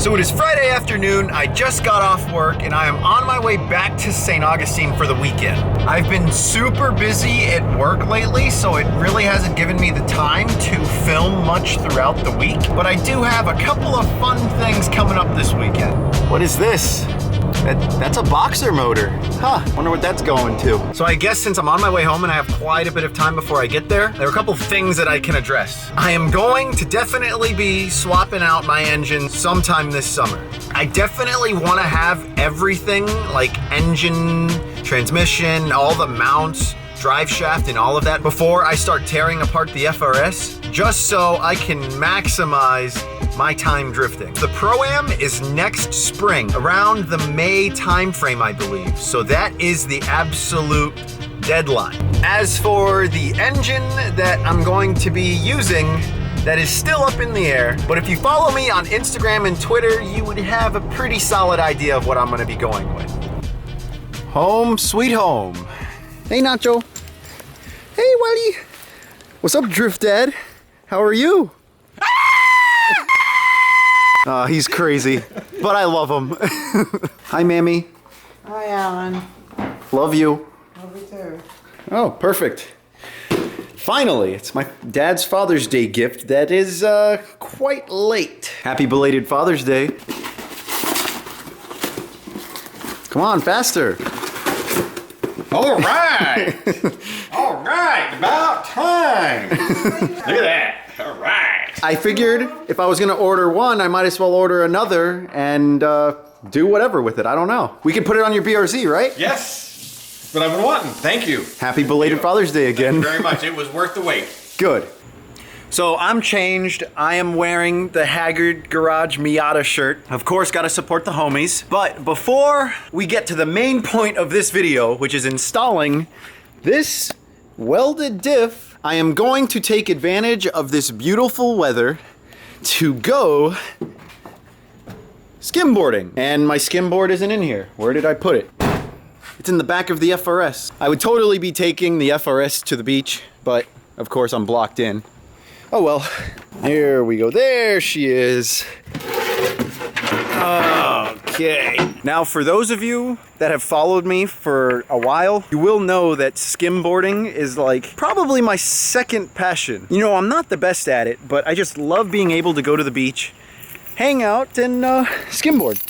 So it is Friday afternoon, I just got off work and I am on my way back to St. Augustine for the weekend. I've been super busy at work lately, so it really hasn't given me the time to film much throughout the week, but I do have a couple of fun things coming up this weekend. What is this? That's a boxer motor. Huh, wonder what that's going to. So I guess since I'm on my way home and I have quite a bit of time before I get there are a couple things that I can address. I am going to definitely be swapping out my engine sometime this summer. I definitely want to have everything, like engine, transmission, all the mounts, drive shaft, and all of that before I start tearing apart the FRS, just so I can maximize my time drifting. The Pro-Am is next spring, around the May timeframe, I believe. So that is the absolute deadline. As for the engine that I'm going to be using, that is still up in the air. But if you follow me on Instagram and Twitter, you would have a pretty solid idea of what I'm gonna be going with. Home sweet home. Hey Nacho. Hey Wally. What's up, Drift Dad? How are you? He's crazy, but I love him. Hi, Mammy. Hi, Alan. Love you. Love you too. Oh, perfect. Finally, it's my dad's Father's Day gift that is quite late. Happy belated Father's Day. Come on, faster. All right. All right, about time. Look at that. All right. I figured if I was gonna order one, I might as well order another and do whatever with it. I don't know. We could put it on your BRZ, right? Yes. That's what I've been wanting. Thank you. Happy belated Father's Day again. Thank you very much. It was worth the wait. Good. So I'm changed. I am wearing the Haggard Garage Miata shirt. Of course, gotta support the homies. But before we get to the main point of this video, which is installing this Welded Diff, I am going to take advantage of this beautiful weather to go skimboarding. And my skimboard isn't in here. Where did I put it? It's in the back of the FRS. I would totally be taking the FRS to the beach, but of course I'm blocked in. Oh well, here we go. There she is. Okay. Now for those of you that have followed me for a while, you will know that skimboarding is like probably my second passion. You know, I'm not the best at it, but I just love being able to go to the beach, hang out, and skimboard.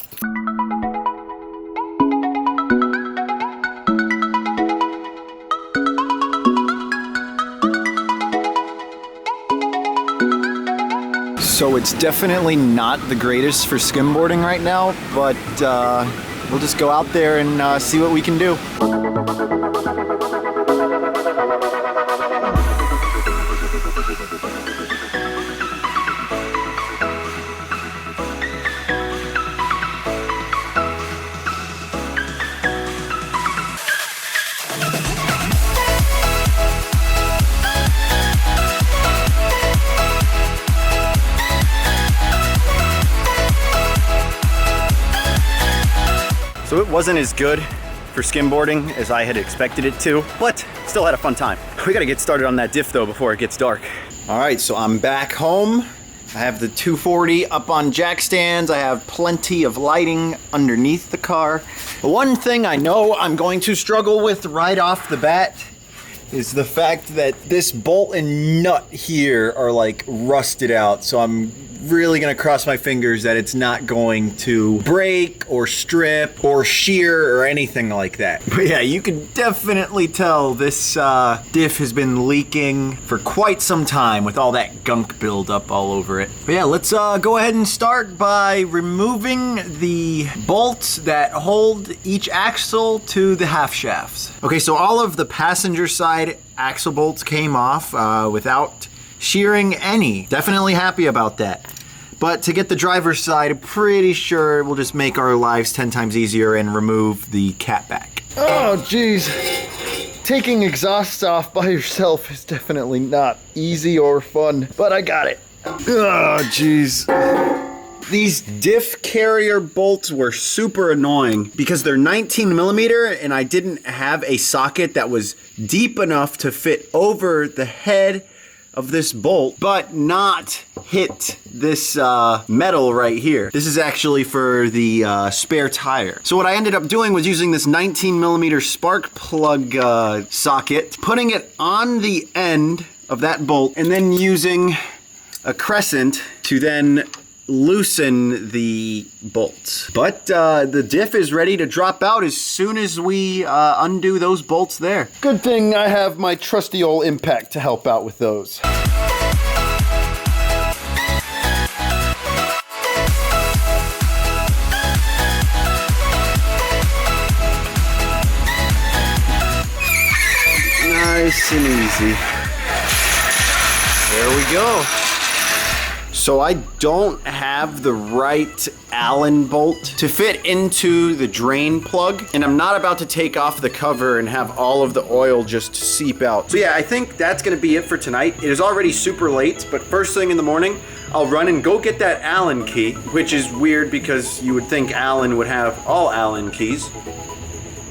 So it's definitely not the greatest for skimboarding right now, but we'll just go out there and see what we can do. So it wasn't as good for skimboarding as I had expected it to, but still had a fun time. We gotta get started on that diff though before it gets dark. All right, so I'm back home. I have the 240 up on jack stands. I have plenty of lighting underneath the car. The one thing I know I'm going to struggle with right off the bat is the fact that this bolt and nut here are like rusted out. So I'm really gonna cross my fingers that it's not going to break or strip or shear or anything like that. But yeah, you can definitely tell this diff has been leaking for quite some time with all that gunk buildup all over it. But yeah, let's go ahead and start by removing the bolts that hold each axle to the half shafts. Okay, so all of the passenger side axle bolts came off without shearing any. Definitely happy about that. But to get the driver's side, I'm pretty sure we'll just make our lives 10 times easier and remove the catback. Oh, geez. Taking exhausts off by yourself is definitely not easy or fun, but I got it. Oh, geez. These diff carrier bolts were super annoying because they're 19 millimeter and I didn't have a socket that was deep enough to fit over the head of this bolt, but not hit this metal right here. This is actually for the spare tire. So what I ended up doing was using this 19mm spark plug socket, putting it on the end of that bolt, and then using a crescent to then loosen the bolts. But the diff is ready to drop out as soon as we undo those bolts there. Good thing I have my trusty old impact to help out with those. Nice and easy. There we go. So I don't have the right Allen bolt to fit into the drain plug, and I'm not about to take off the cover and have all of the oil just seep out. So yeah, I think that's gonna be it for tonight. It is already super late, but first thing in the morning, I'll run and go get that Allen key, which is weird because you would think Allen would have all Allen keys,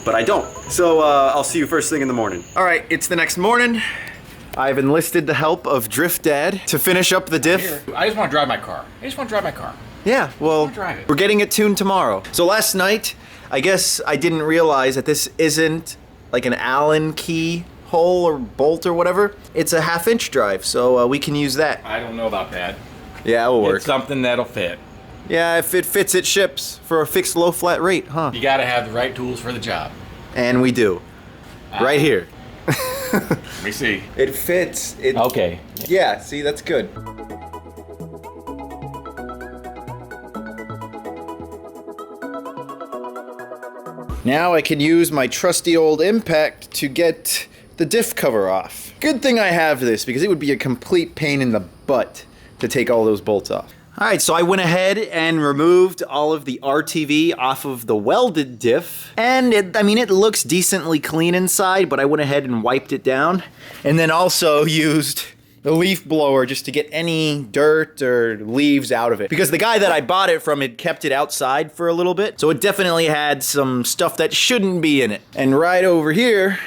but I don't. So I'll see you first thing in the morning. All right, it's the next morning. I've enlisted the help of Drift Dad to finish up the diff. Here, I just want to drive my car. Yeah, well, drive it. we're getting it tuned tomorrow. So last night, I guess I didn't realize that this isn't like an Allen key hole or bolt or whatever. It's a 1/2 inch drive, so we can use that. I don't know about that. Yeah, it'll work. It's something that'll fit. Yeah, if it fits, it ships for a fixed low flat rate, huh? You got to have the right tools for the job. And we do. Right here. Let me see. It fits. Okay. Yeah, see, that's good. Now I can use my trusty old impact to get the diff cover off. Good thing I have this because it would be a complete pain in the butt to take all those bolts off. All right, so I went ahead and removed all of the RTV off of the welded diff. And it looks decently clean inside, but I went ahead and wiped it down. And then also used the leaf blower just to get any dirt or leaves out of it. Because the guy that I bought it from had kept it outside for a little bit. So it definitely had some stuff that shouldn't be in it. And right over here,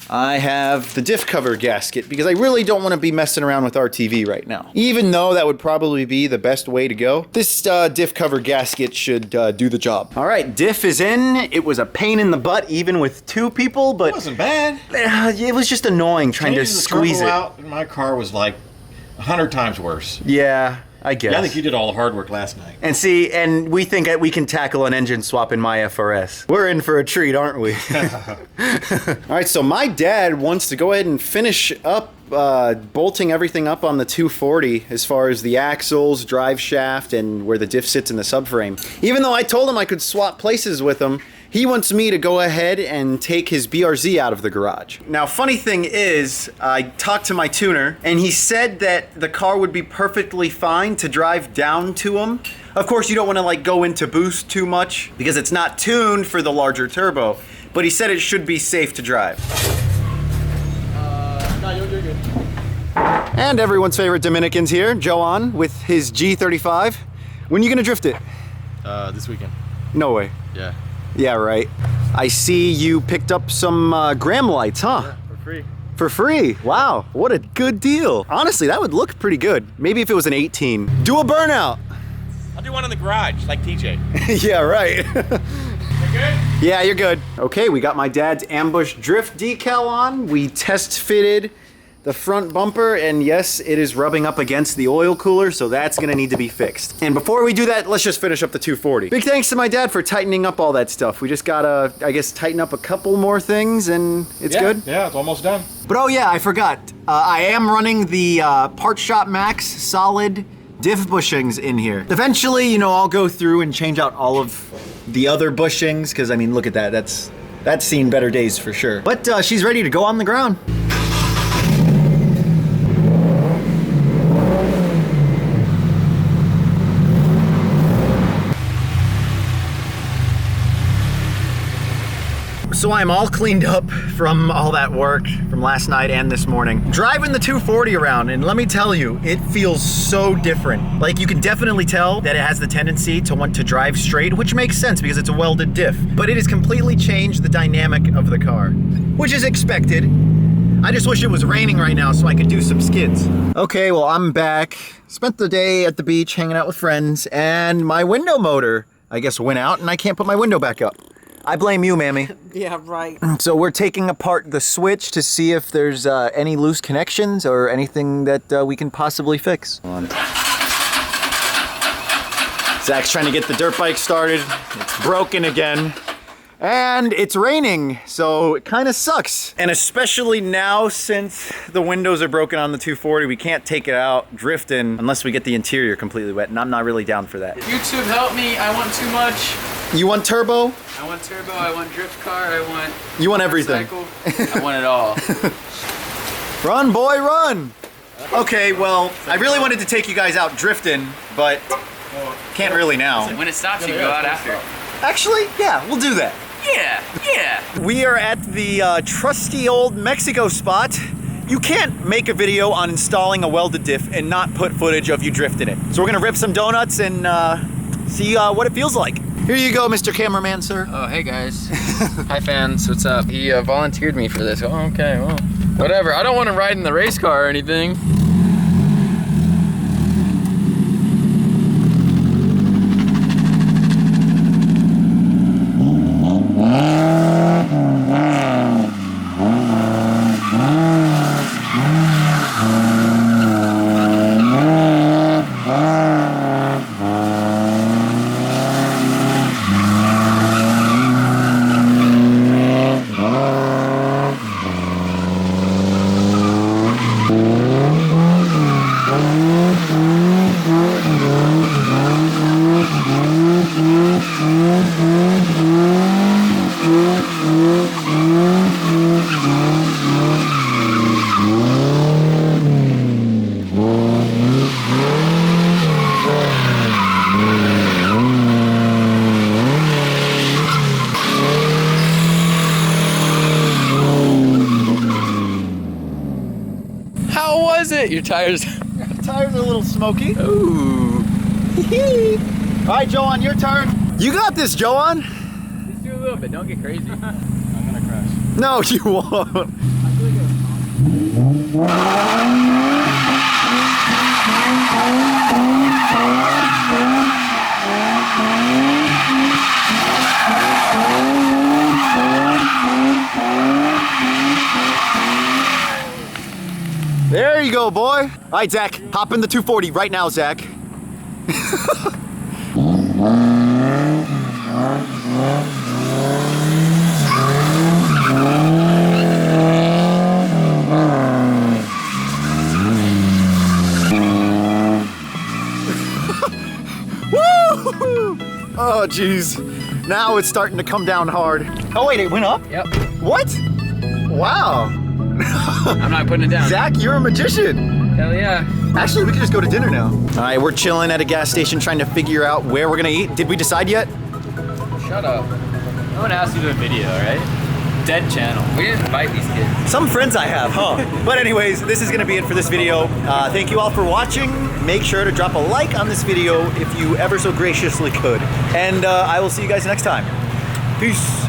I have the diff cover gasket because I really don't want to be messing around with RTV right now. Even though that would probably be the best way to go, this diff cover gasket should do the job. All right, diff is in. It was a pain in the butt even with 2 people, but It wasn't bad. It was just annoying trying to squeeze it. Out in my car was like 100 times worse. Yeah, I guess. Yeah, I think you did all the hard work last night. And see, and we think that we can tackle an engine swap in my FRS. We're in for a treat, aren't we? All right, so my dad wants to go ahead and finish up bolting everything up on the 240 as far as the axles, drive shaft, and where the diff sits in the subframe. Even though I told him I could swap places with him, he wants me to go ahead and take his BRZ out of the garage. Now, funny thing is, I talked to my tuner, and he said that the car would be perfectly fine to drive down to him. Of course, you don't want to like go into boost too much because it's not tuned for the larger turbo, but he said it should be safe to drive. No, you're good. And everyone's favorite Dominican's here, Joan, with his G35. When are you gonna drift it? This weekend. No way. Yeah. Yeah, right. I see you picked up some gram lights, huh? Yeah, for free. For free? Wow, what a good deal. Honestly, that would look pretty good. Maybe if it was an 18. Do a burnout. I'll do one in the garage, like TJ. Yeah, right. You good? Yeah, you're good. Okay, we got my dad's ambush drift decal on. We test fitted the front bumper, and yes, it is rubbing up against the oil cooler, so that's gonna need to be fixed. And before we do that, let's just finish up the 240. Big thanks to my dad for tightening up all that stuff. We just gotta, I guess, tighten up a couple more things, and it's good. Yeah, it's almost done. But oh yeah, I forgot. I am running the Part Shop Max solid diff bushings in here. Eventually, you know, I'll go through and change out all of the other bushings, because I mean, look at that. That's seen better days for sure. But she's ready to go on the ground. So I'm all cleaned up from all that work from last night and this morning. Driving the 240 around, and let me tell you, it feels so different. Like, you can definitely tell that it has the tendency to want to drive straight, which makes sense because it's a welded diff. But it has completely changed the dynamic of the car, which is expected. I just wish it was raining right now so I could do some skids. Okay, well, I'm back. Spent the day at the beach hanging out with friends, and my window motor, I guess, went out, and I can't put my window back up. I blame you, Mammy. Yeah, right. So we're taking apart the switch to see if there's any loose connections or anything that we can possibly fix. Zach's trying to get the dirt bike started. It's broken again. And it's raining, so it kind of sucks. And especially now, since the windows are broken on the 240, we can't take it out drifting unless we get the interior completely wet, and I'm not really down for that. YouTube, help me. I want too much. You want turbo? I want turbo, I want drift car, I want... You want everything. Cycle. I want it all. Run, boy, run! Okay, well, I really wanted to take you guys out drifting, but can't really now. When it stops, you can go out after. Actually, yeah, we'll do that. Yeah. We are at the trusty old Mexico spot. You can't make a video on installing a welded diff and not put footage of you drifting it. So we're gonna rip some donuts and see what it feels like. Here you go, Mr. Cameraman, sir. Oh, hey guys. Hi fans, what's up? He volunteered me for this. Oh, okay, well, whatever. I don't want to ride in the race car or anything. How was it? Your tires... Tires are a little smoky. Ooh. All right, Joan, your turn. You got this, Joan. Just do a little bit, don't get crazy. I'm gonna crash. No, you won't. There you go, boy. All right, Zach, hop in the 240 right now, Zach. Woo! Oh, jeez. Now it's starting to come down hard. Oh, wait, it went up? Yep. What? Wow. I'm not putting it down. Zach, you're a magician. Hell yeah. Actually, we can just go to dinner now. All right, we're chilling at a gas station trying to figure out where we're gonna eat. Did we decide yet? Shut up. No one asked you to do a video, right? Dead channel. We didn't invite these kids. Some friends I have, huh? But anyways, this is gonna be it for this video. Thank you all for watching. Make sure to drop a like on this video if you ever so graciously could. And I will see you guys next time. Peace.